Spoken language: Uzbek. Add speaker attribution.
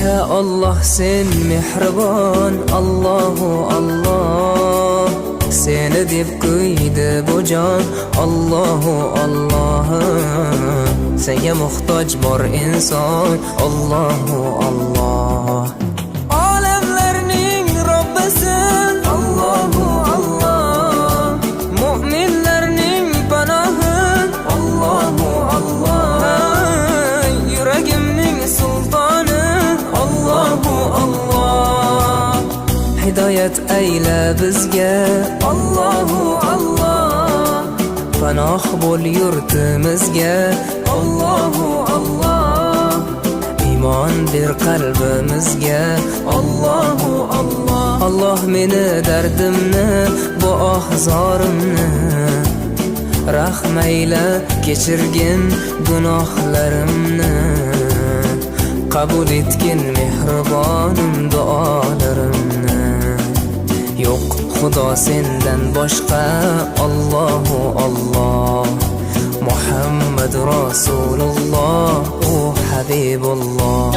Speaker 1: Ya Allah sen mehribon, Allahu Allah. Seni deb kuydi bu jon, Allahu Allah. Senga muhtoj bor inson, Allahu Allah. Olamlarning Robbisin, Allahu Allah. Mu'minlarning panohi, Allahu Allah. Yuragimning sultoni, Allahu Allah. Hidoyat ayla bizga, Allahu Allah. Panoh bo'l yurtimizga, Allahu Allah. Iymon ber qalbimizga, Allahu Allah. Allah meni dardimni, bu ohzorimni rahmayla kechirgin gunohlarimni. Qabul etgin mehribonim duolarimni. Yo'q Xudo sendan boshqa, Allahu Allah. Muhammad Rasululloh, u Habibulloh.